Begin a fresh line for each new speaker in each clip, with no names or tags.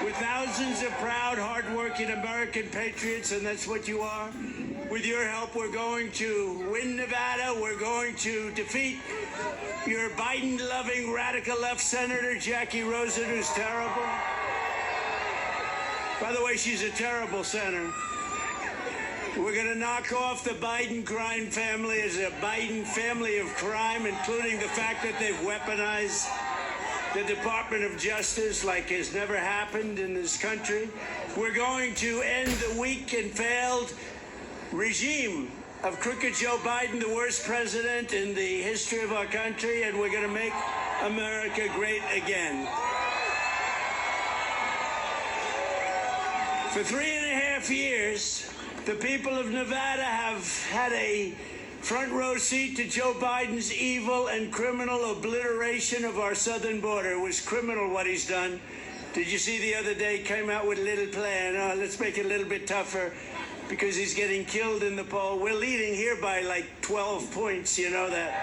with thousands of proud, hardworking American patriots, and that's what you are. With your help, we're going to win Nevada. We're going to defeat your Biden-loving radical left Senator Jackie Rosen, who's terrible. By the way, she's a terrible senator. We're going to knock off the Biden crime family as a Biden family of crime, including the fact that they've weaponized the Department of Justice like has never happened in this country. We're going to end the weak and failed regime of crooked Joe Biden, the worst president in the history of our country, and we're going to make America great again. For 3.5 years, the people of Nevada have had a front row seat to Joe Biden's evil and criminal obliteration of our southern border. It was criminal what he's done. Did you see the other day, came out with a little plan? Oh, let's make it a little bit tougher because he's getting killed in the poll. We're leading here by like 12 points, you know that.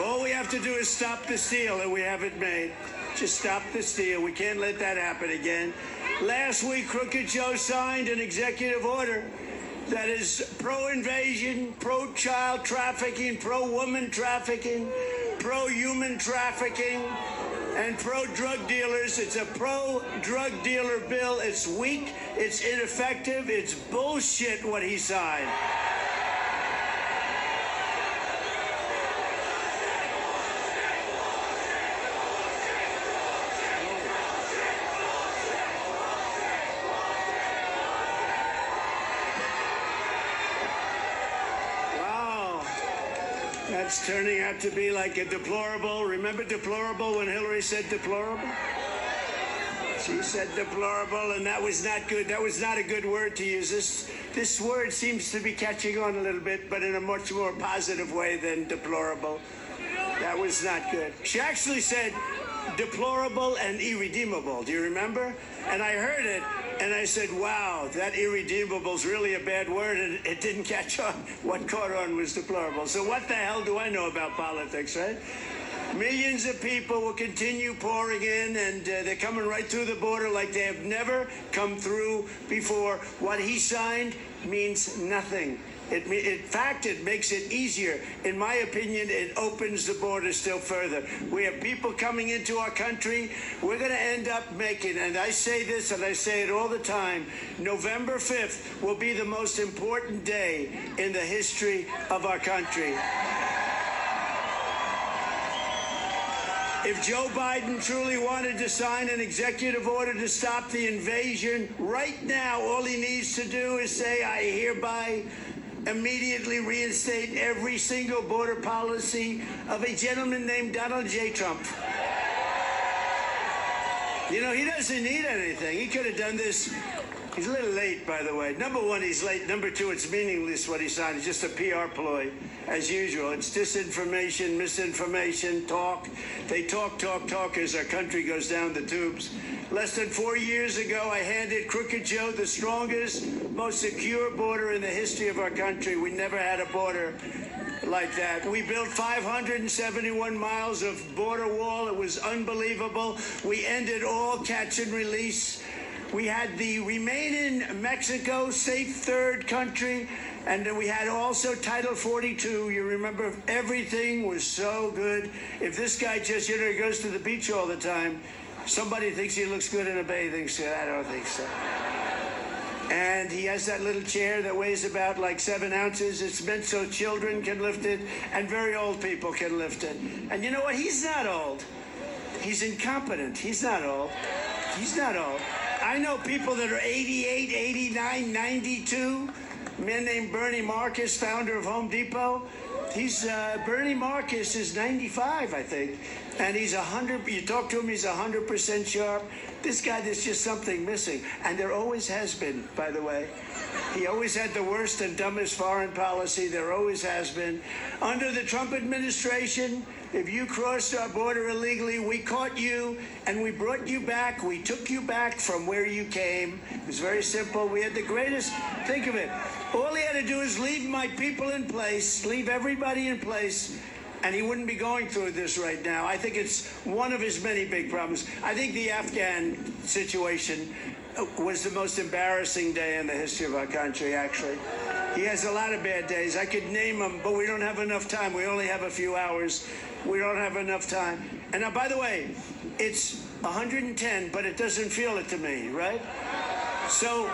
All we have to do is stop the steal, and we haven't made. Just stop the steal. We can't let that happen again. Last week, Crooked Joe signed an executive order that is pro-invasion, pro-child trafficking, pro-woman trafficking, pro-human trafficking, and pro-drug dealers. It's a pro-drug dealer bill. It's weak, it's ineffective, it's bullshit what he signed. That's turning out to be like a deplorable. Remember deplorable when Hillary said deplorable? She said deplorable, and that was not good. That was not a good word to use. This word seems to be catching on a little bit, but in a much more positive way than deplorable. That was not good. She actually said deplorable and irredeemable. Do you remember? And I heard it, and I said, wow, that irredeemable is really a bad word, and it didn't catch on. What caught on was deplorable. So what the hell do I know about politics, right? Millions of people will continue pouring in, and they're coming right through the border like they have never come through before. What he signed means nothing. In fact, it makes it easier. In my opinion, it opens the border still further. We have people coming into our country. We're going to end up making, and I say this and I say it all the time, November 5th will be the most important day in the history of our country. If Joe Biden truly wanted to sign an executive order to stop the invasion, right now, all he needs to do is say, I hereby immediately reinstate every single border policy of a gentleman named Donald J. Trump. You know, he doesn't need anything. He could have done this. He's a little late, by the way. Number one, he's late. Number two, it's meaningless what he signed. It's just a PR ploy, as usual. It's disinformation, misinformation, talk. They talk as our country goes down the tubes. Less than 4 years ago, I handed Crooked Joe the strongest, most secure border in the history of our country. We never had a border like that. We built 571 miles of border wall. It was unbelievable. We ended all catch and release. We had the Remain in Mexico, safe third country, and then we had also Title 42. You remember, everything was so good. If this guy just, you know, he goes to the beach all the time, somebody thinks he looks good in a bathing suit. I don't think so. And he has that little chair that weighs about like 7 ounces. It's meant so children can lift it and very old people can lift it. And you know what? He's not old. He's incompetent. He's not old. He's not old. I know people that are 88, 89, 92. A man named Bernie Marcus, founder of Home Depot. Bernie Marcus is 95, I think. And he's 100, you talk to him, he's 100% sharp. This guy, there's just something missing. And there always has been, by the way. He always had the worst and dumbest foreign policy. There always has been. Under the Trump administration, if you crossed our border illegally, we caught you and we brought you back. We took you back from where you came. It was very simple. We had the greatest, think of it. All he had to do is leave my people in place, leave everybody in place, and he wouldn't be going through this right now. I think it's one of his many big problems. I think the Afghan situation was the most embarrassing day in the history of our country, actually. He has a lot of bad days. I could name them, but we don't have enough time. We only have a few hours. We don't have enough time. And now, by the way, it's 110, but it doesn't feel it to me, right? So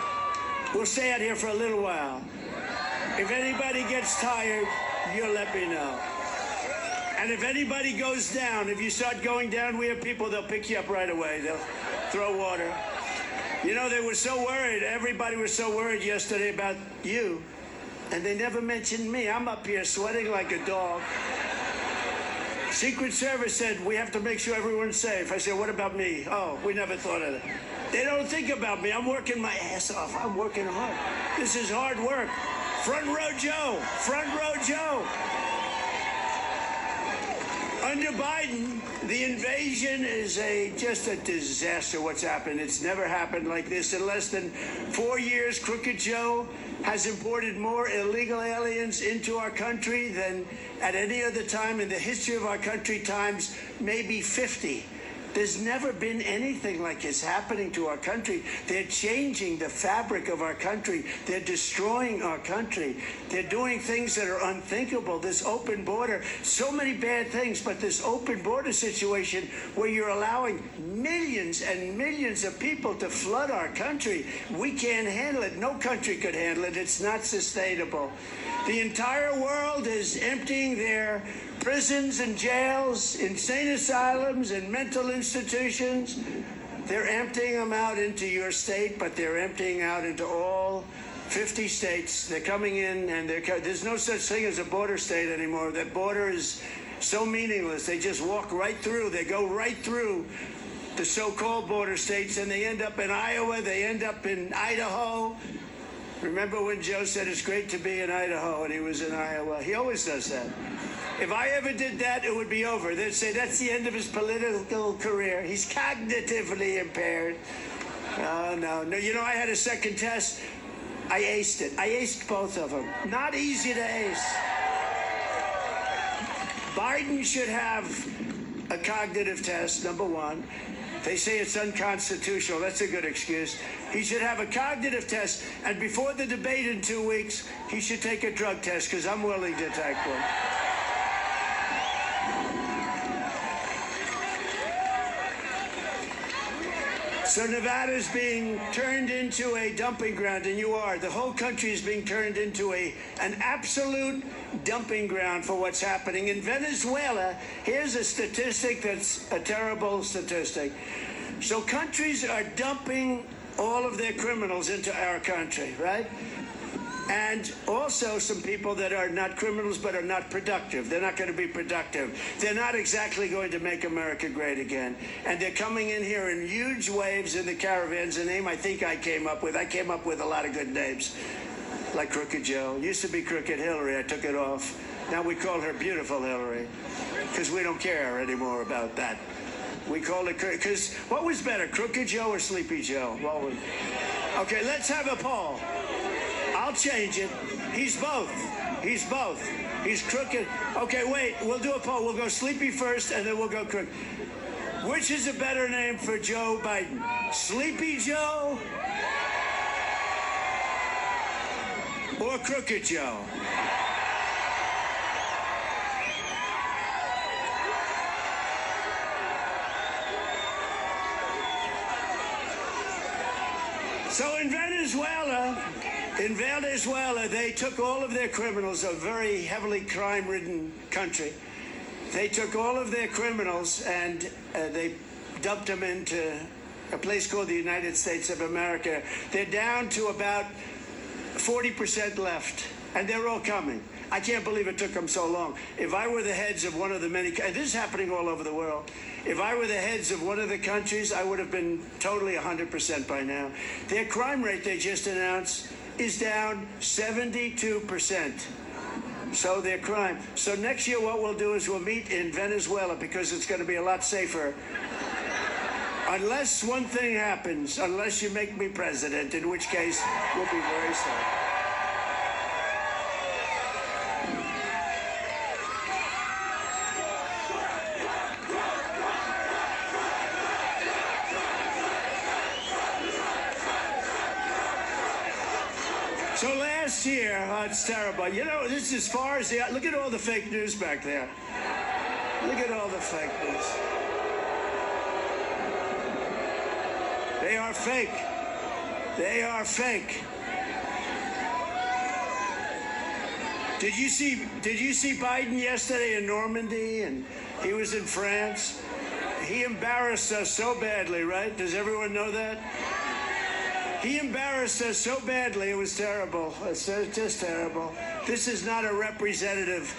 we'll stay out here for a little while. If anybody gets tired, you'll let me know. And if anybody goes down, if you start going down, we have people, they'll pick you up right away. They'll throw water. You know, they were so worried. Everybody was so worried yesterday about you. And they never mentioned me. I'm up here sweating like a dog. Secret Service said, we have to make sure everyone's safe. I said, what about me? Oh, we never thought of it. They don't think about me. I'm working my ass off. I'm working hard. This is hard work. Front row Joe. Front row Joe. Under Biden, the invasion is just a disaster what's happened. It's never happened like this. In less than 4 years, Crooked Joe has imported more illegal aliens into our country than at any other time in the history of our country, times maybe 50. There's never been anything like this happening to our country. They're changing the fabric of our country. They're destroying our country. They're doing things that are unthinkable. This open border, so many bad things, but this open border situation where you're allowing millions and millions of people to flood our country, we can't handle it. No country could handle it. It's not sustainable. The entire world is emptying their prisons and jails, insane asylums and mental institutions. They're emptying them out into your state, but they're emptying out into all 50 states. They're coming in, and there's no such thing as a border state anymore. That border is so meaningless. They just walk right through. They go right through the so-called border states, and they end up in Iowa. They end up in Idaho. Remember when Joe said it's great to be in Idaho, and he was in Iowa? He always does that. If I ever did that, it would be over. They'd say that's the end of his political career. He's cognitively impaired. No. You know, I had a second test. I aced it. I aced both of them. Not easy to ace. Biden should have a cognitive test, number one. They say it's unconstitutional. That's a good excuse. He should have a cognitive test, and before the debate in 2 weeks, he should take a drug test, because I'm willing to take one. So Nevada's being turned into a dumping ground, and you are. The whole country is being turned into an absolute dumping ground for what's happening. In Venezuela, here's a statistic that's a terrible statistic. So countries are dumping all of their criminals into our country, right? And also some people that are not criminals but are not productive. They're not going to be productive. They're not exactly going to make America great again. And they're coming in here in huge waves in the caravans, a name I think I came up with. I came up with a lot of good names, like Crooked Joe. Used to be Crooked Hillary. I took it off. Now we call her Beautiful Hillary, because we don't care anymore about that. We call it, because what was better, Crooked Joe or Sleepy Joe? Okay, let's have a poll. I'll change it. He's both. He's both. He's crooked. Okay, wait. We'll do a poll. We'll go Sleepy first, and then we'll go crooked. Which is a better name for Joe Biden? Sleepy Joe or Crooked Joe? So in Venezuela, they took all of their criminals, a very heavily crime-ridden country. They took all of their criminals and they dumped them into a place called the United States of America. They're down to about 40% left, and they're all coming. I can't believe it took them so long. If I were the heads of one of the many, and this is happening all over the world, if I were the heads of one of the countries, I would have been totally 100% by now. Their crime rate, they just announced, is down 72%. So their crime. So next year what we'll do is we'll meet in Venezuela, because it's going to be a lot safer. Unless one thing happens, unless you make me president, in which case we'll be very safe. last year, oh, it's terrible. You know, this is as far as look at all the fake news back there. Look at all the fake news. They are fake. They are fake. Did you see Biden yesterday in Normandy, and he was in France? He embarrassed us so badly, right? Does everyone know that? He embarrassed us so badly, it was terrible. It's just terrible. This is not a representative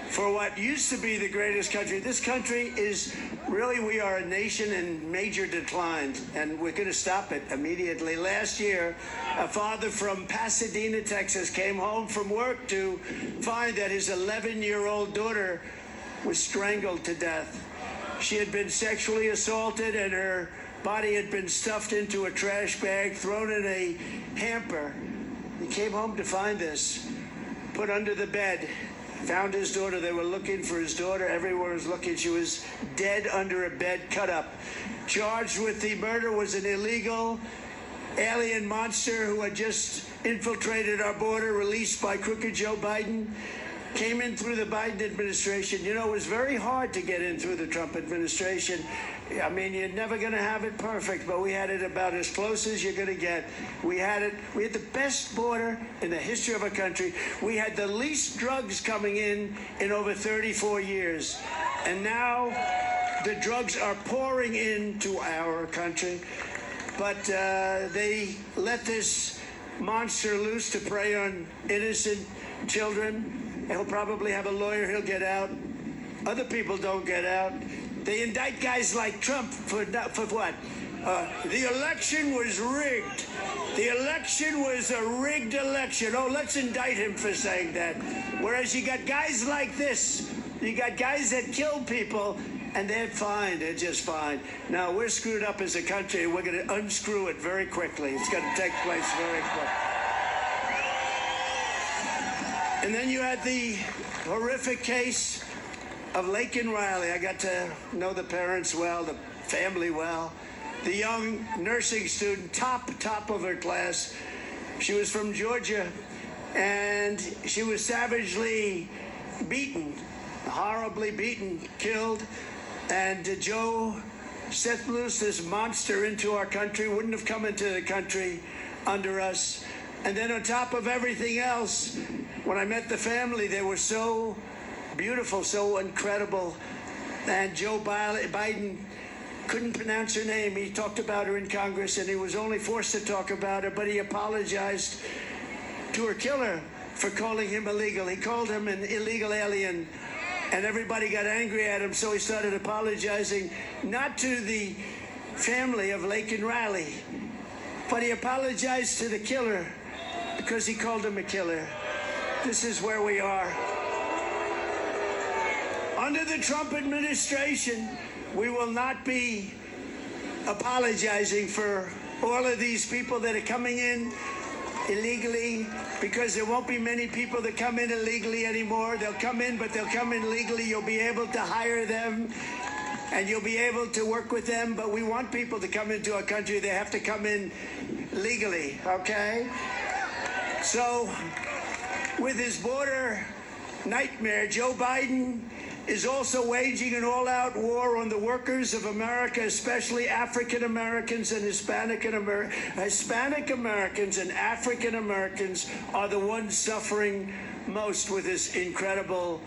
for what used to be the greatest country. This country is really, we are a nation in major decline, and we're going to stop it immediately. Last year, a father from Pasadena, Texas, came home from work to find that his 11-year-old daughter was strangled to death. She had been sexually assaulted, and her body had been stuffed into a trash bag, thrown in a hamper. He came home to find this, put under the bed. Found his daughter. They were looking for his daughter. Everyone was looking. She was dead under a bed, cut up. Charged with the murder was an illegal alien monster who had just infiltrated our border, released by crooked Joe Biden. Came in through the Biden administration. You know, it was very hard to get in through the Trump administration. I mean, you're never going to have it perfect, but we had it about as close as you're going to get. We had the best border in the history of our country. We had the least drugs coming in over 34 years. And now the drugs are pouring into our country. But they let this monster loose to prey on innocent children. He'll probably have a lawyer. He'll get out. Other people don't get out. They indict guys like Trump for what? The election was rigged. The election was a rigged election. Oh, let's indict him for saying that. Whereas you got guys like this. You got guys that kill people, and they're fine. They're just fine. Now, we're screwed up as a country. We're going to unscrew it very quickly. It's going to take place very quickly. And then you had the horrific case of Laken Riley. I got to know the parents well, the family well. The young nursing student, top of her class. She was from Georgia, and she was savagely beaten, horribly beaten, killed. And Joe set loose this monster into our country, wouldn't have come into the country under us. And then on top of everything else, when I met the family, they were so beautiful, so incredible. And Joe Biden couldn't pronounce her name. He talked about her in Congress, and he was only forced to talk about her, but he apologized to her killer for calling him illegal. He called him an illegal alien, and everybody got angry at him, so he started apologizing, not to the family of Laken Riley, but he apologized to the killer because he called him a killer. This is where we are. Under the Trump administration, we will not be apologizing for all of these people that are coming in illegally, because there won't be many people that come in illegally anymore. They'll come in, but they'll come in legally. You'll be able to hire them, and you'll be able to work with them. But we want people to come into our country. They have to come in legally, okay? So, with his border nightmare, Joe Biden is also waging an all-out war on the workers of America, especially African Americans and Hispanic Americans and African Americans are the ones suffering most with this incredible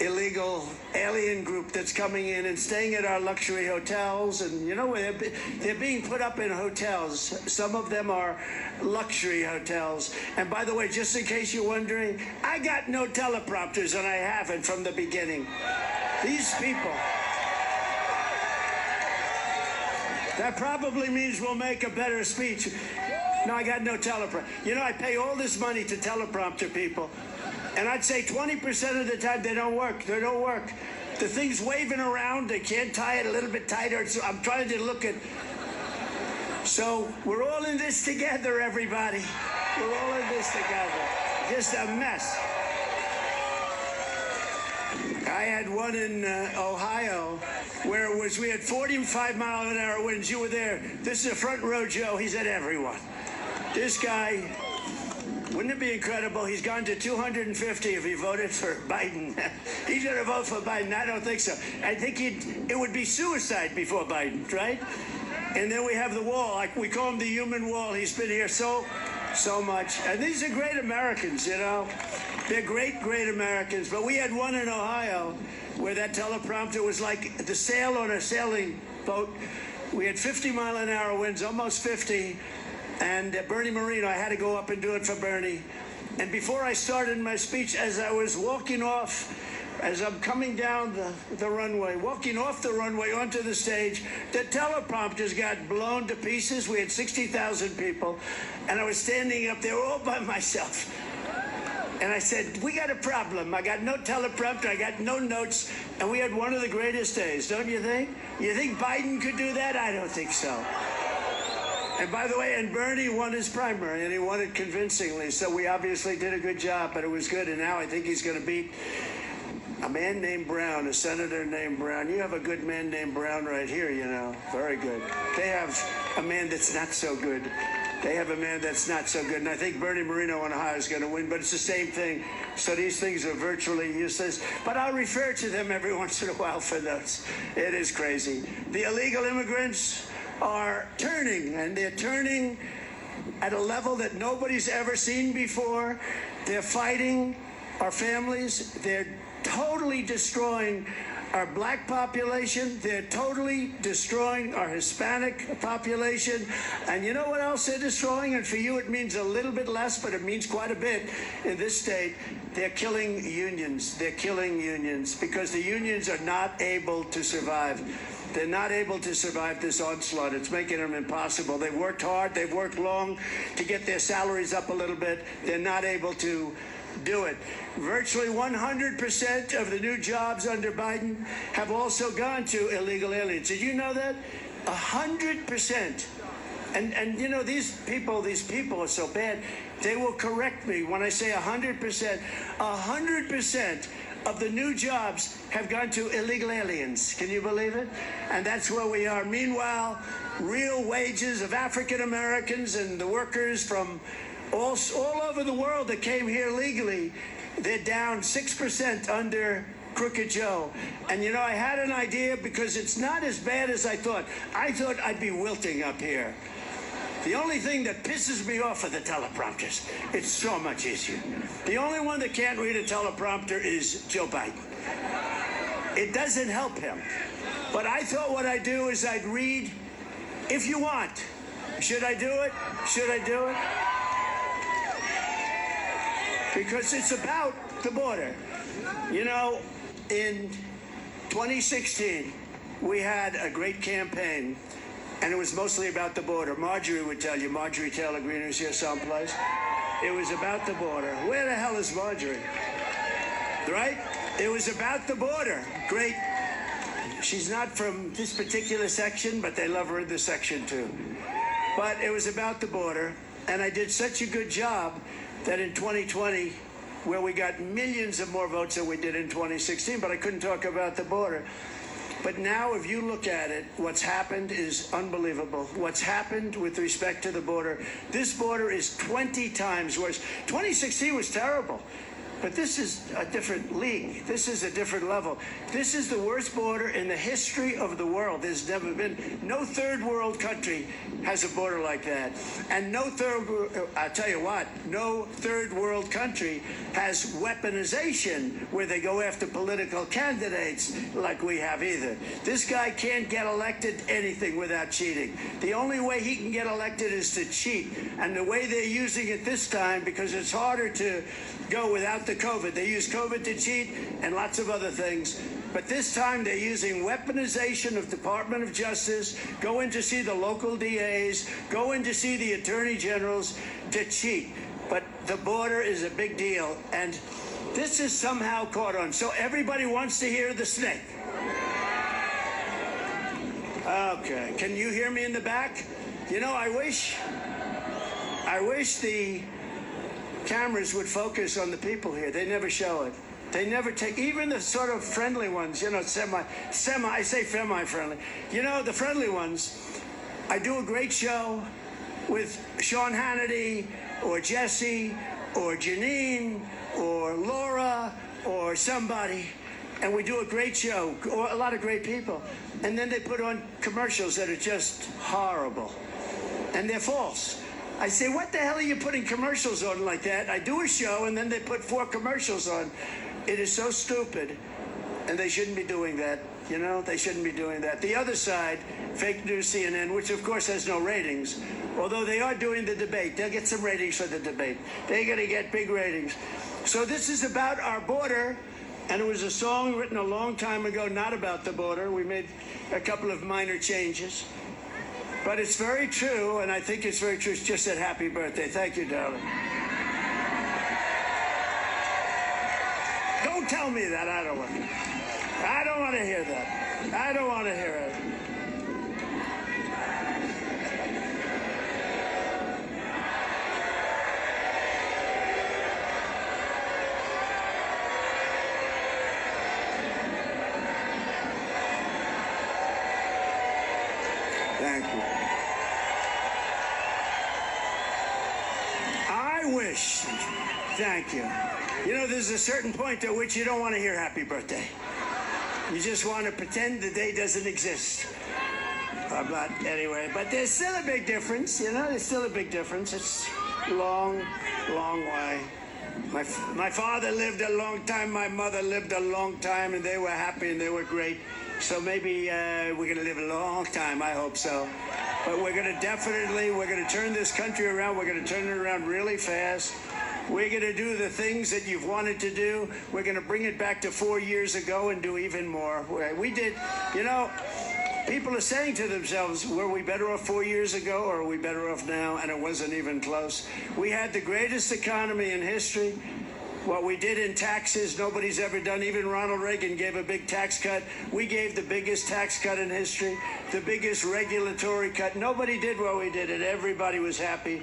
illegal alien group that's coming in and staying at our luxury hotels. And you know, they're being put up in hotels. Some of them are luxury hotels. And by the way, just in case you're wondering, I got no teleprompters, and I haven't from the beginning. These people, that probably means we'll make a better speech. No, I got no teleprompter. You know, I pay all this money to teleprompter people, and I'd say 20% of the time they don't work. They don't work. The thing's waving around. They can't tie it a little bit tighter. So I'm trying to look at. So we're all in this together, everybody. We're all in this together. Just a mess. I had one in Ohio where it was, we had 45-mile-an-hour winds. You were there. This is a front row Joe. He's at everyone. This guy Wouldn't it be incredible? He's gone to 250 if he voted for Biden. He's going to vote for Biden. I don't think so. I think it would be suicide before Biden, right? And then we have the wall. Like we call him the human wall. He's been here so much. And these are great Americans, you know. They're great, great Americans. But we had one in Ohio where that teleprompter was like the sail on a sailing boat. We had 50-mile-an-hour winds, almost 50. And Bernie Moreno, I had to go up and do it for Bernie. And before I started my speech, as I was walking off, as I'm coming down the runway, walking off the runway onto the stage, the teleprompters got blown to pieces. We had 60,000 people, and I was standing up there all by myself. And I said, we got a problem. I got no teleprompter, I got no notes, and we had one of the greatest days, don't you think? You think Biden could do that? I don't think so. And by the way, and Bernie won his primary, and he won it convincingly, so we obviously did a good job, but it was good, and now I think he's going to beat a man named Brown, a senator named Brown. You have a good man named Brown right here, you know. Very good. They have a man that's not so good. They have a man that's not so good. And I think Bernie Moreno in Ohio is going to win, but it's the same thing. So these things are virtually useless. But I'll refer to them every once in a while for those. It is crazy. The illegal immigrants are turning, and they're turning at a level that nobody's ever seen before. They're fighting our families. They're totally destroying our black population. They're totally destroying our Hispanic population. And you know what else they're destroying? And for you, it means a little bit less, but it means quite a bit in this state. They're killing unions. They're killing unions because the unions are not able to survive. They're not able to survive this onslaught. It's making them impossible. They've worked hard. They've worked long to get their salaries up a little bit. They're not able to do it. Virtually 100% of the new jobs under Biden have also gone to illegal aliens. Did you know that? 100%. And you know, these people are so bad. They will correct me when I say 100%. 100% of the new jobs have gone to illegal aliens. Can you believe it? And that's where we are. Meanwhile, real wages of African Americans and the workers from all over the world that came here legally, they're down 6% under Crooked Joe. And you know, I had an idea because it's not as bad as I thought. I thought I'd be wilting up here. The only thing that pisses me off are the teleprompters. It's so much easier. The only one that can't read a teleprompter is Joe Biden. It doesn't help him. But I thought what I'd do is I'd read, if you want. Should I do it? Should I do it? Because it's about the border. You know, in 2016, we had a great campaign, and it was mostly about the border. Marjorie would tell you, Marjorie Taylor Greene, who's here someplace. It was about the border. Where the hell is Marjorie? Right? It was about the border. Great. She's not from this particular section, but they love her in this section too. But it was about the border, and I did such a good job that in 2020, where we got millions of more votes than we did in 2016, but I couldn't talk about the border. But now, if you look at it, what's happened is unbelievable. What's happened with respect to the border, this border is 20 times worse. 2016 was terrible. But this is a different league. This is a different level. This is the worst border in the history of the world. There's never been. No third world country has a border like that. And no I'll tell you what, no third world country has weaponization where they go after political candidates like we have either. This guy can't get elected anything without cheating. The only way he can get elected is to cheat. And the way they're using it this time, because it's harder to go without the COVID. They use COVID to cheat and lots of other things. But this time they're using weaponization of Department of Justice, go in to see the local DAs, go in to see the attorney generals to cheat. But the border is a big deal. And this is somehow caught on. So everybody wants to hear the snake. Okay. Can you hear me in the back? You know, I wish the cameras would focus on the people here. They never show it. They never take, even the sort of friendly ones, you know, I say semi-friendly. You know, the friendly ones, I do a great show with Sean Hannity or Jesse or Janine or Laura or somebody, and we do a great show, or a lot of great people, and then they put on commercials that are just horrible, and they're false. I say, what the hell are you putting commercials on like that? I do a show, and then they put 4 commercials on. It is so stupid, and they shouldn't be doing that. You know, they shouldn't be doing that. The other side, fake news CNN, which of course has no ratings, although they are doing the debate. They'll get some ratings for the debate. They're going to get big ratings. So this is about our border, and it was a song written a long time ago, not about the border. We made a couple of minor changes. But it's very true, and I think it's very true. It's just said happy birthday. Thank you, darling. Don't tell me that. I don't want to hear that. I don't want to hear it. Thank you. I wish. Thank you. You know, there's a certain point at which you don't want to hear happy birthday. You just want to pretend the day doesn't exist. But anyway, but there's still a big difference, you know, there's still a big difference. It's long, long way. My father lived a long time, my mother lived a long time, and they were happy and they were great. So maybe we're going to live a long time, I hope so. But we're going to turn this country around. We're going to turn it around really fast. We're going to do the things that you've wanted to do. We're going to bring it back to 4 years ago and do even more. We did, you know, people are saying to themselves, were we better off 4 years ago or are we better off now? And it wasn't even close. We had the greatest economy in history. What we did in taxes, nobody's ever done. Even Ronald Reagan gave a big tax cut. We gave the biggest tax cut in history, the biggest regulatory cut. Nobody did what we did, and everybody was happy.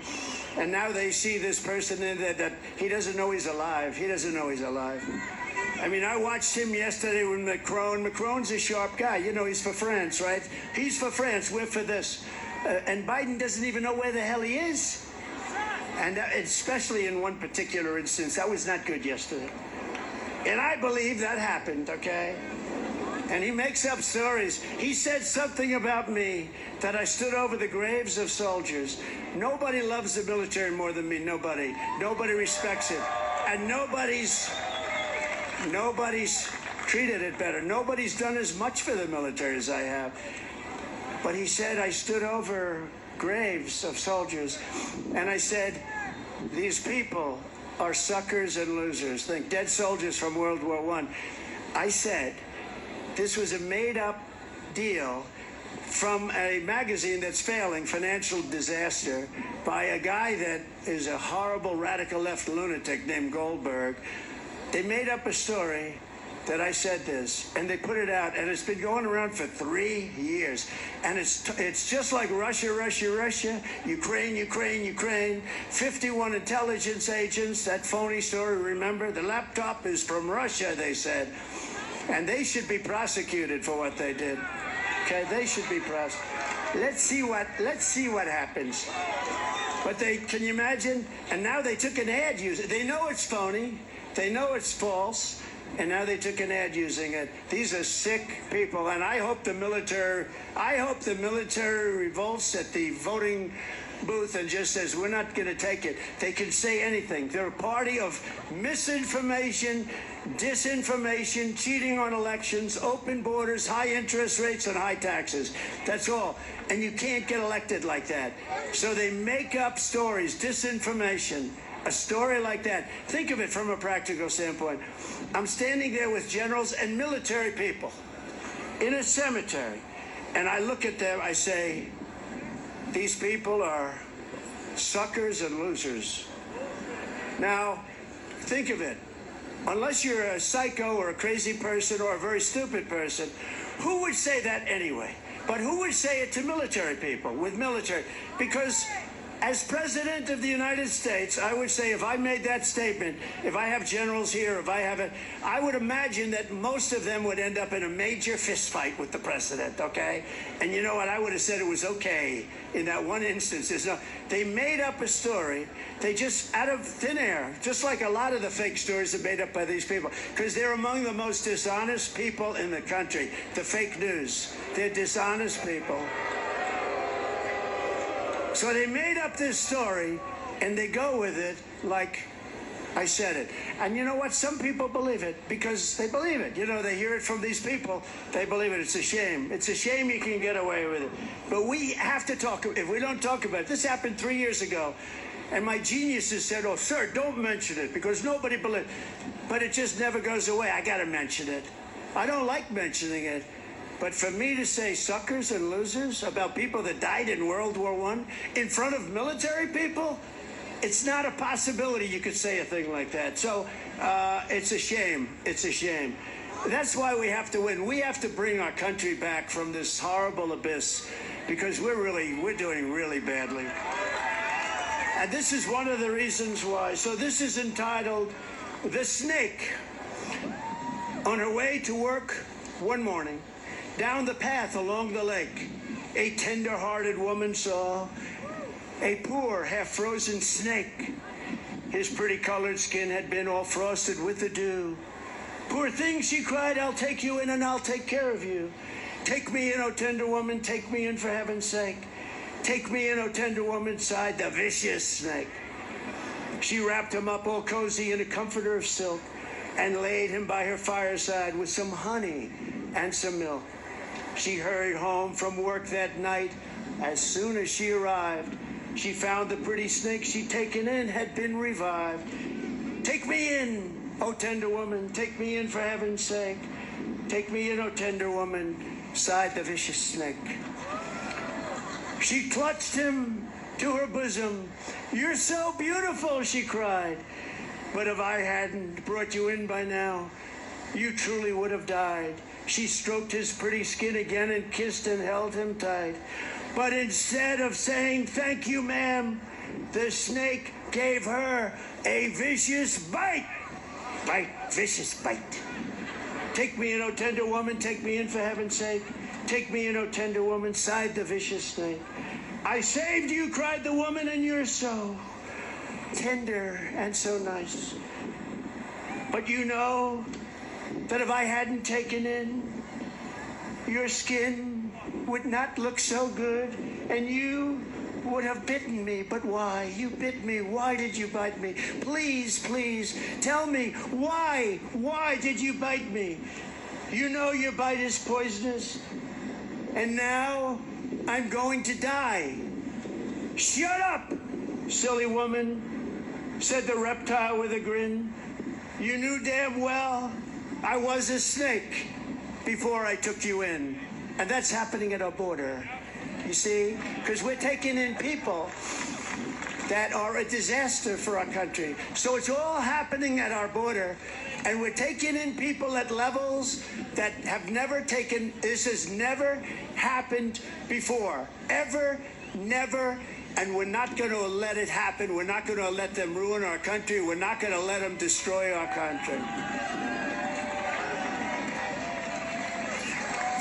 And now they see this person in that he doesn't know he's alive. He doesn't know he's alive. I mean, I watched him yesterday with Macron. Macron's a sharp guy. You know, he's for France, right? He's for France. We're for this. And Biden doesn't even know where the hell he is. And especially in one particular instance, that was not good yesterday. And I believe that happened, okay? And he makes up stories. He said something about me that I stood over the graves of soldiers. Nobody loves the military more than me, nobody. Nobody respects it. And nobody's treated it better. Nobody's done as much for the military as I have. But he said I stood over graves of soldiers, and I said, these people are suckers and losers. Think dead soldiers from World War I. I said, this was a made-up deal from a magazine that's failing, Financial Disaster, by a guy that is a horrible radical left lunatic named Goldberg. They made up a story that I said this, and they put it out, and it's been going around for 3 years. And it's just like Russia, Ukraine, 51 intelligence agents, that phony story, remember? The laptop is from Russia, they said. And they should be prosecuted for what they did. Okay, they should be prosecuted. Let's see what happens. But can you imagine? And now they took an ad user. They know it's phony. They know it's false. And now they took an ad using it. These are sick people, and I hope the military revolts at the voting booth and just says, we're not going to take it. They can say anything. They're a party of misinformation, disinformation, cheating on elections, open borders, high interest rates, and high taxes. That's all. And you can't get elected like that. So they make up stories, disinformation. A story like that. Think of it from a practical standpoint. I'm standing there with generals and military people in a cemetery, and I look at them, I say, these people are suckers and losers. Now, think of it. Unless you're a psycho or a crazy person or a very stupid person, who would say that anyway? But who would say it to military people with military? Because As President of the United States, I would say if I made that statement, if I have generals here, if I have it, I would imagine that most of them would end up in a major fist fight with the president, okay? And you know what? I would have said it was okay in that one instance. They made up a story. They just, out of thin air, just like a lot of the fake stories are made up by these people, because they're among the most dishonest people in the country, the fake news. They're dishonest people. So they made up this story, and they go with it like I said it. And you know what? Some people believe it because they believe it. You know, they hear it from these people. They believe it. It's a shame. It's a shame you can get away with it. But we have to talk. If we don't talk about it, this happened 3 years ago. And my geniuses said, oh, sir, don't mention it because nobody believes. But it just never goes away. I got to mention it. I don't like mentioning it. But for me to say suckers and losers about people that died in World War I in front of military people, it's not a possibility you could say a thing like that. So it's a shame. It's a shame. That's why we have to win. We have to bring our country back from this horrible abyss because we're doing really badly. And this is one of the reasons why. So this is entitled The Snake. On her way to work one morning, down the path along the lake, a tender-hearted woman saw a poor, half-frozen snake. His pretty colored skin had been all frosted with the dew. Poor thing, she cried, I'll take you in and I'll take care of you. Take me in, O tender woman, take me in for heaven's sake. Take me in, O tender woman, sighed the vicious snake. She wrapped him up all cozy in a comforter of silk and laid him by her fireside with some honey and some milk. She hurried home from work that night. As soon as she arrived, she found the pretty snake she'd taken in had been revived. Take me in, O tender woman, take me in for heaven's sake. Take me in, O tender woman, sighed the vicious snake. She clutched him to her bosom. You're so beautiful, she cried. But if I hadn't brought you in by now, you truly would have died. She stroked his pretty skin again and kissed and held him tight. But instead of saying, thank you, ma'am, the snake gave her a vicious bite. Bite, vicious bite. Take me in, O tender woman, take me in for heaven's sake. Take me in, O tender woman, sighed the vicious snake. I saved you, cried the woman, and you're so tender and so nice. But you know that if I hadn't taken in, your skin would not look so good, and you would have bitten me. But why? You bit me. Why did you bite me? Please, please, tell me, why? Why did you bite me? You know your bite is poisonous, and now I'm going to die. Shut up, silly woman, said the reptile with a grin. You knew damn well I was a snake before I took you in. And that's happening at our border, you see? Because we're taking in people that are a disaster for our country. So it's all happening at our border. And we're taking in people at levels that have never taken, this has never happened before. Ever, never. And we're not going to let it happen. We're not going to let them ruin our country. We're not going to let them destroy our country.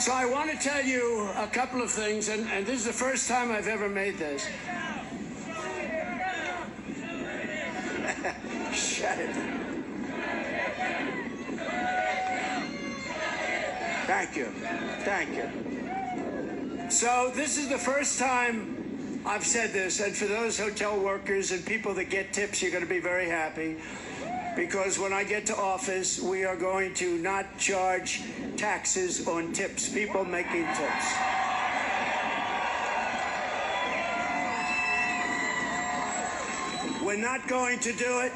So I want to tell you a couple of things, and this is the first time I've ever made this. Shut it. Thank you. Thank you. So this is the first time I've said this, and for those hotel workers and people that get tips, you're going to be very happy. Because when I get to office, we are going to not charge taxes on tips, people making tips. We're not going to do it,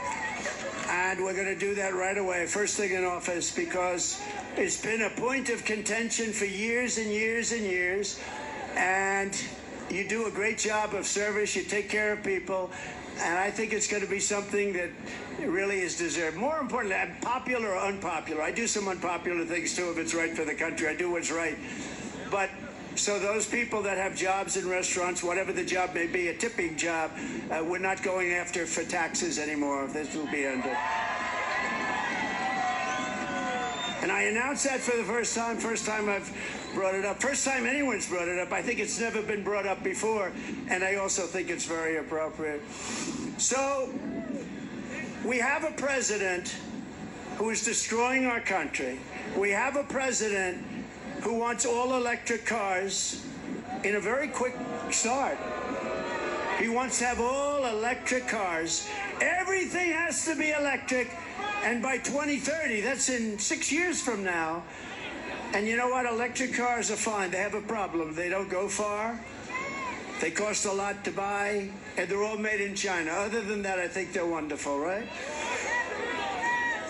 and we're going to do that right away, first thing in office, because it's been a point of contention for years and years and years, and you do a great job of service, you take care of people, and I think it's going to be something that really is deserved. More importantly, popular or unpopular. I do some unpopular things too if it's right for the country. I do what's right. But So those people that have jobs in restaurants, whatever the job may be, a tipping job, we're not going after for taxes anymore. This will be ended. And I announced that for the first time I've brought it up. First time anyone's brought it up. I think it's never been brought up before, and I also think it's very appropriate. So we have a president who is destroying our country. We have a president who wants all electric cars in a very quick start. He wants to have all electric cars. Everything has to be electric. And by 2030, that's in 6 years from now. And you know what? Electric cars are fine. They have a problem. They don't go far. They cost a lot to buy. And they're all made in China. Other than that, I think they're wonderful, right?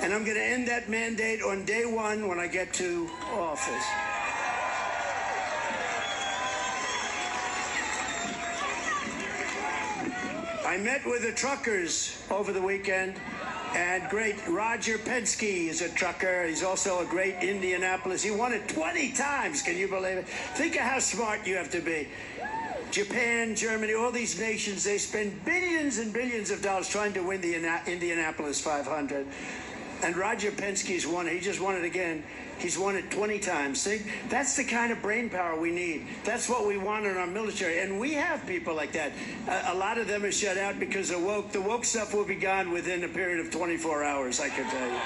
And I'm going to end that mandate on day one when I get to office. I met with the truckers over the weekend, and great Roger Penske is a trucker. He's also a great Indianapolis. He won it 20 times. Can you believe it? Think of how smart you have to be. Japan, Germany, all these nations, they spend billions and billions of dollars trying to win the Indianapolis 500. And Roger Penske's won it. He just won it again. He's won it 20 times. See, that's the kind of brain power we need. That's what we want in our military. And we have people like that. A lot of them are shut out because of woke. The woke stuff will be gone within a period of 24 hours, I can tell you.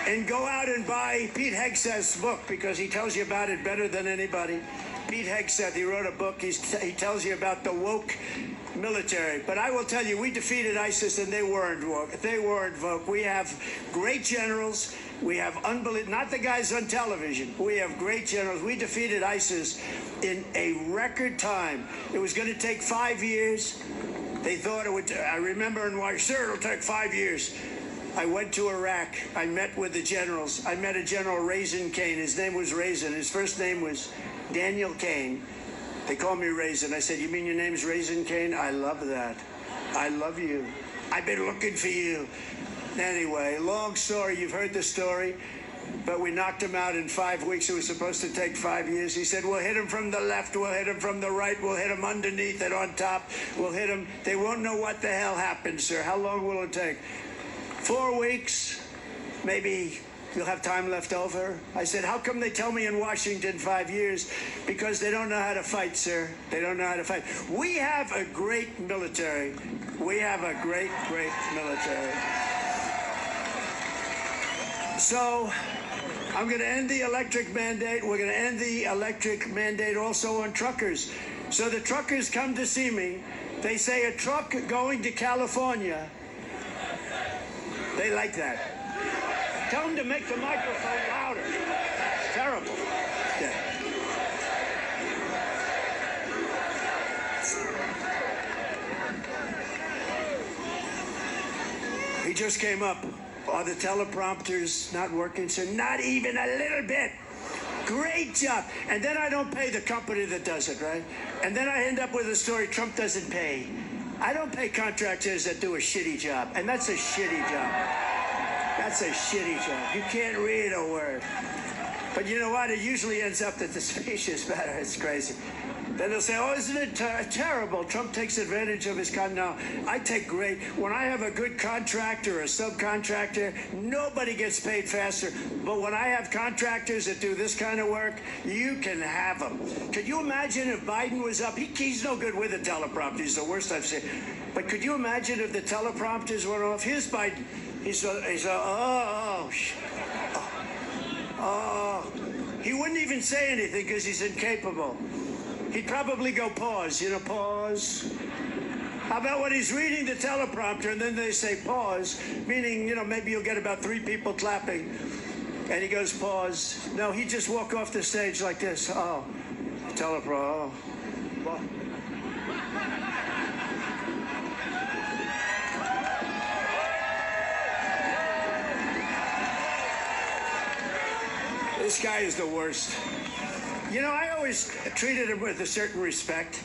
And go out and buy Pete Hegseth's book because he tells you about it better than anybody. Pete Hegseth, he wrote a book. He tells you about the woke military. But I will tell you, we defeated ISIS and they weren't woke. They weren't woke. We have great generals. We have not the guys on television. We have great generals. We defeated ISIS in a record time. It was going to take 5 years. They thought it would. I remember in Washington, sure, it'll take 5 years. I went to Iraq. I met with the generals. I met a General Raisin Cain. His name was Raisin. His first name was Daniel Cain. They call me Raisin. I said, you mean your name's Raisin Cain? I love that. I love you. I've been looking for you. Anyway, long story. You've heard the story. But we knocked him out in 5 weeks. It was supposed to take 5 years. He said, we'll hit him from the left. We'll hit him from the right. We'll hit him underneath and on top. We'll hit him. They won't know what the hell happened, sir. How long will it take? 4 weeks. Maybe you'll have time left over. I said, how come they tell me in Washington 5 years? Because they don't know how to fight, sir. They don't know how to fight. We have a great military. We have a great, great military. So I'm going to end the electric mandate. We're going to end the electric mandate also on truckers. So the truckers come to see me. They say a truck going to California. They like that. Tell them to make the microphone louder. It's terrible. Yeah. He just came up. Are the teleprompters not working, sir? Not even a little bit. Great job. And then I don't pay the company that does it, right? And then I end up with a story Trump doesn't pay. I don't pay contractors that do a shitty job. And that's a shitty job. That's a shitty job. You can't read a word. But you know what? It usually ends up that the speech is better. It's crazy. Then they'll say, oh, isn't it terrible? Trump takes advantage of his No, I take great. When I have a good contractor or a subcontractor, nobody gets paid faster. But when I have contractors that do this kind of work, you can have them. Could you imagine if Biden was up? He's no good with the teleprompter. He's the worst I've seen. But could you imagine if the teleprompters went off? Here's Biden. He wouldn't even say anything because he's incapable. He'd probably go pause, pause. How about when he's reading the teleprompter and then they say pause, meaning, maybe you'll get about 3 people clapping. And he goes pause. No, he'd just walk off the stage like this. Oh, teleprompter. Oh. This guy is the worst. You know, I always treated him with a certain respect.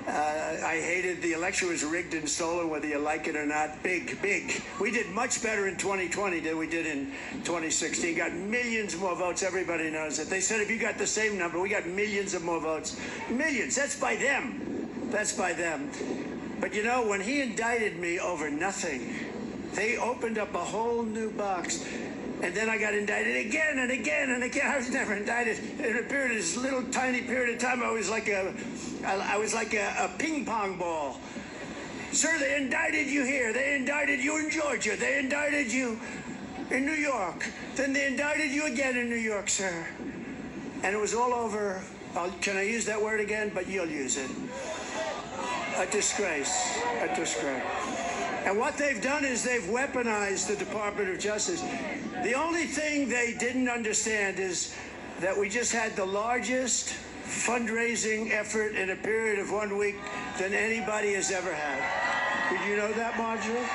I hated the election was rigged and stolen, whether you like it or not. Big. We did much better in 2020 than we did in 2016. Got millions more votes. Everybody knows it. They said if you got the same number, we got millions of more votes. Millions. That's by them. That's by them. But you know, when he indicted me over nothing, they opened up a whole new box. And then I got indicted again and again and again. I was never indicted. In a period, this little tiny period of time, I was like a ping pong ball. Sir, they indicted you here. They indicted you in Georgia. They indicted you in New York. Then they indicted you again in New York, sir. And it was all over. Can I use that word again? But you'll use it. A disgrace. A disgrace. And what they've done is they've weaponized the Department of Justice. The only thing they didn't understand is that we just had the largest fundraising effort in a period of 1 week than anybody has ever had. Did you know that, Marjorie?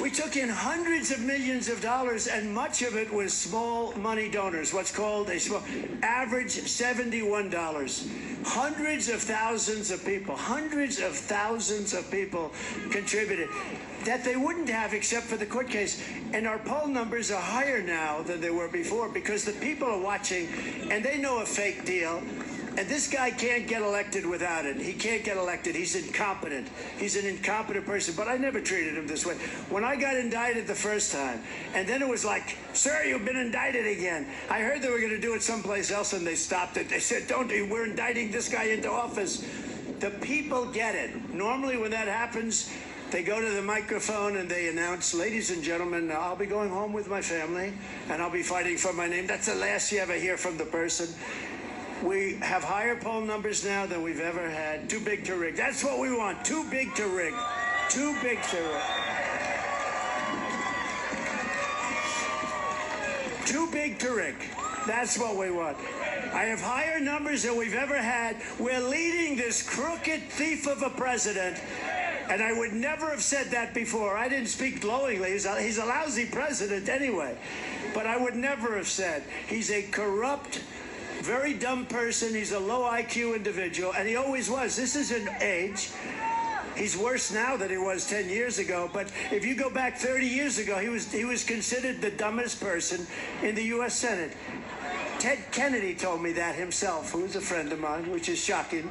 We took in hundreds of millions of dollars, and much of it was small money donors, what's called a small, average $71. Hundreds of thousands of people contributed that they wouldn't have except for the court case. And our poll numbers are higher now than they were before because the people are watching and they know a fake deal. And this guy can't get elected without it. He can't get elected. He's incompetent. He's an incompetent person. But I never treated him this way. When I got indicted the first time, and then it was like, sir, you've been indicted again. I heard they were going to do it someplace else, and they stopped it. They said, we're indicting this guy into office. The people get it. Normally when that happens, they go to the microphone and they announce, ladies and gentlemen, I'll be going home with my family, and I'll be fighting for my name. That's the last you ever hear from the person. We have higher poll numbers now than we've ever had. Too big to rig. That's what we want. Too big to rig. Too big to rig. Too big to rig. That's what we want. I have higher numbers than we've ever had. We're leading this crooked thief of a president. And I would never have said that before. I didn't speak glowingly. He's a lousy president anyway. But I would never have said he's a corrupt, very dumb person. He's a low IQ individual, and he always was. This isn't age. He's worse now than he was 10 years ago. But if you go back 30 years ago, he was considered the dumbest person in the U.S. Senate. Ted Kennedy told me that himself, who was a friend of mine, which is shocking.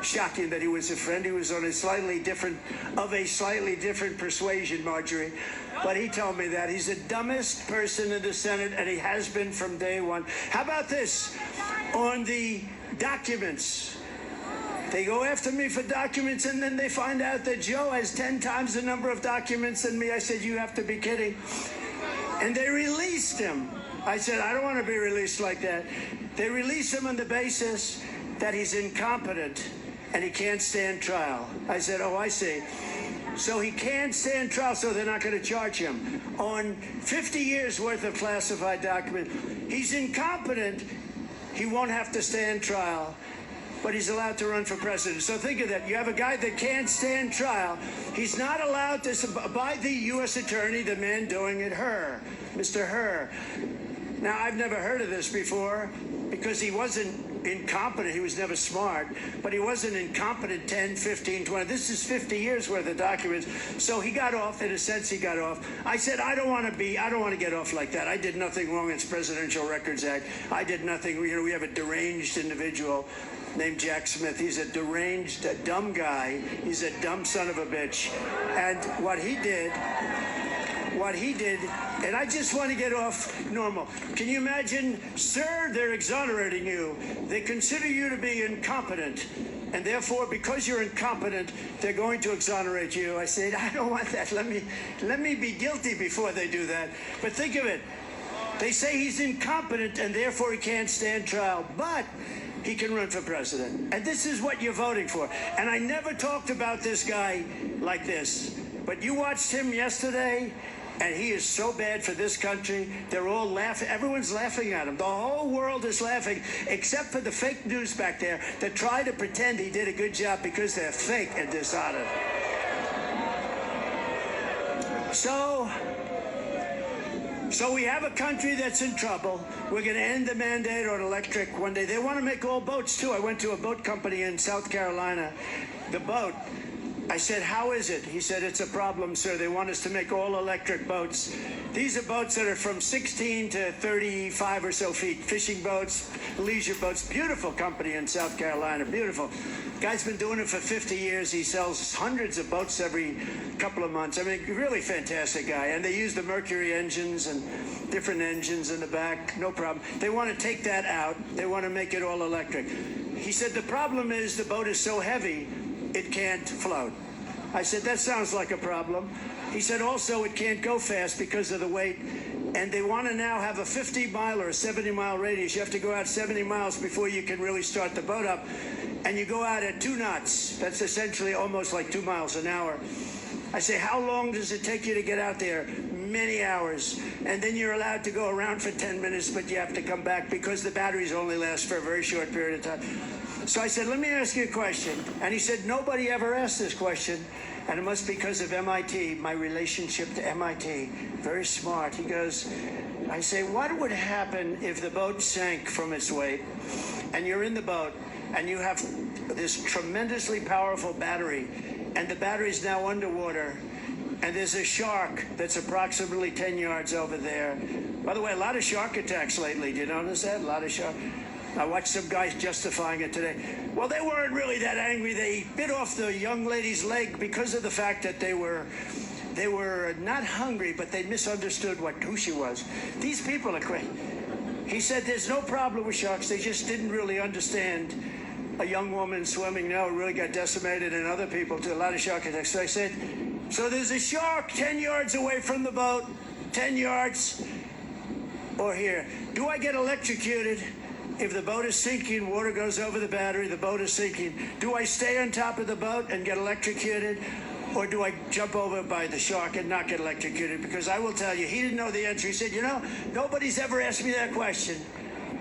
Shocking that he was a friend. He was on a slightly different persuasion, Marjorie. But he told me that. He's the dumbest person in the Senate, and he has been from day one. How about this? On the documents. They go after me for documents, and then they find out that Joe has 10 times the number of documents than me. I said, you have to be kidding. And they released him. I said, I don't want to be released like that. They released him on the basis that he's incompetent and he can't stand trial. I said, oh, I see. So he can't stand trial, so they're not going to charge him on 50 years worth of classified documents. He's incompetent. He won't have to stand trial, but he's allowed to run for president. So think of that. You have a guy that can't stand trial. He's not allowed to, by the U.S. attorney, the man doing it, Mr. Hur. Now, I've never heard of this before because he wasn't incompetent. He was never smart, but he wasn't incompetent 10, 15, 20. This is 50 years worth of documents. So he got off. In a sense, he got off. I said, I don't want to get off like that. I did nothing wrong. It's Presidential Records Act. I did nothing. We have a deranged individual named Jack Smith. He's a deranged, dumb guy. He's a dumb son of a bitch. And what he did, and I just want to get off normal. Can you imagine, sir, they're exonerating you. They consider you to be incompetent. And therefore, because you're incompetent, they're going to exonerate you. I said, I don't want that. Let me be guilty before they do that. But think of it. They say he's incompetent and therefore he can't stand trial. But he can run for president. And this is what you're voting for. And I never talked about this guy like this. But you watched him yesterday, and he is so bad for this country. They're all laughing. Everyone's laughing at him. The whole world is laughing, except for the fake news back there that try to pretend he did a good job because they're fake and dishonest. So we have a country that's in trouble. We're going to end the mandate on electric one day. They want to make all boats, too. I went to a boat company in South Carolina. The boat, I said, how is it? He said, it's a problem, sir. They want us to make all electric boats. These are boats that are from 16 to 35 or so feet. Fishing boats, leisure boats. Beautiful company in South Carolina. Beautiful. Guy's been doing it for 50 years. He sells hundreds of boats every couple of months. I mean, really fantastic guy. And they use the Mercury engines and different engines in the back. No problem. They want to take that out. They want to make it all electric. He said, the problem is the boat is so heavy, it can't float. I said, that sounds like a problem. He said, also, it can't go fast because of the weight. And they want to now have a 50-mile or a 70-mile radius. You have to go out 70 miles before you can really start the boat up. And you go out at 2 knots. That's essentially almost like 2 miles an hour. I say, how long does it take you to get out there? Many hours. And then you're allowed to go around for 10 minutes, but you have to come back because the batteries only last for a very short period of time. So I said, let me ask you a question. And he said, nobody ever asked this question. And it must be because of MIT, my relationship to MIT. Very smart. He goes, I say, what would happen if the boat sank from its weight and you're in the boat and you have this tremendously powerful battery and the battery's now underwater and there's a shark that's approximately 10 yards over there. By the way, a lot of shark attacks lately. Do you notice that? A lot of shark. I watched some guys justifying it today. Well, they weren't really that angry. They bit off the young lady's leg because of the fact that they were not hungry, but they misunderstood who she was. These people are crazy. He said there's no problem with sharks. They just didn't really understand a young woman swimming now really got decimated, and other people too. A lot of shark attacks. So I said, so there's a shark 10 yards away from the boat, 10 yards, or here. Do I get electrocuted? If the boat is sinking, water goes over the battery, the boat is sinking. Do I stay on top of the boat and get electrocuted? Or do I jump over by the shark and not get electrocuted? Because I will tell you, he didn't know the answer. He said, nobody's ever asked me that question.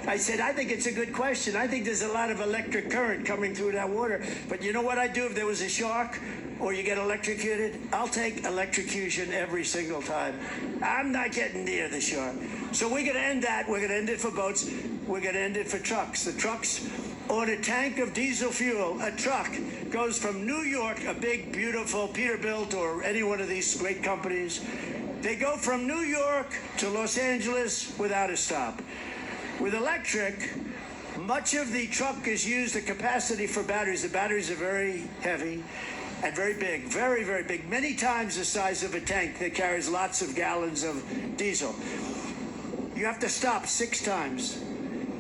I said, I think it's a good question. I think there's a lot of electric current coming through that water. But you know what I'd do if there was a shark or you get electrocuted? I'll take electrocution every single time. I'm not getting near the shark. So we're going to end that. We're going to end it for boats. We're going to end it for trucks. The trucks on a tank of diesel fuel, a truck goes from New York, a big, beautiful Peterbilt or any one of these great companies. They go from New York to Los Angeles without a stop. With electric, much of the truck is used, the capacity for batteries. The batteries are very heavy and very big, very, very big, many times the size of a tank that carries lots of gallons of diesel. You have to stop 6 times,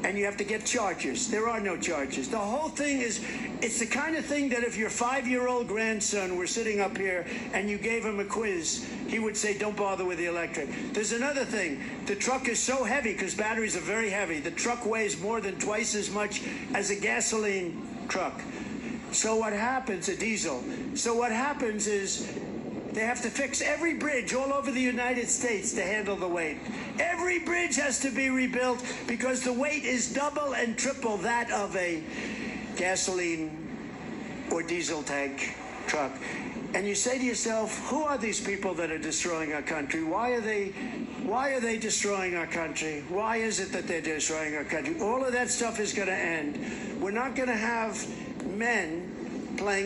and you have to get chargers. There are no chargers. The whole thing is, it's the kind of thing that if your 5-year-old grandson were sitting up here and you gave him a quiz, he would say, don't bother with the electric. There's another thing. The truck is so heavy because batteries are very heavy. The truck weighs more than twice as much as a gasoline truck. So what happens, a diesel. So what happens is they have to fix every bridge all over the United States to handle the weight. Every bridge has to be rebuilt because the weight is double and triple that of a gasoline or diesel tank truck. And you say to yourself, who are these people that are destroying our country? Why are they destroying our country? Why is it that they're destroying our country? All of that stuff is going to end. We're not going to have men playing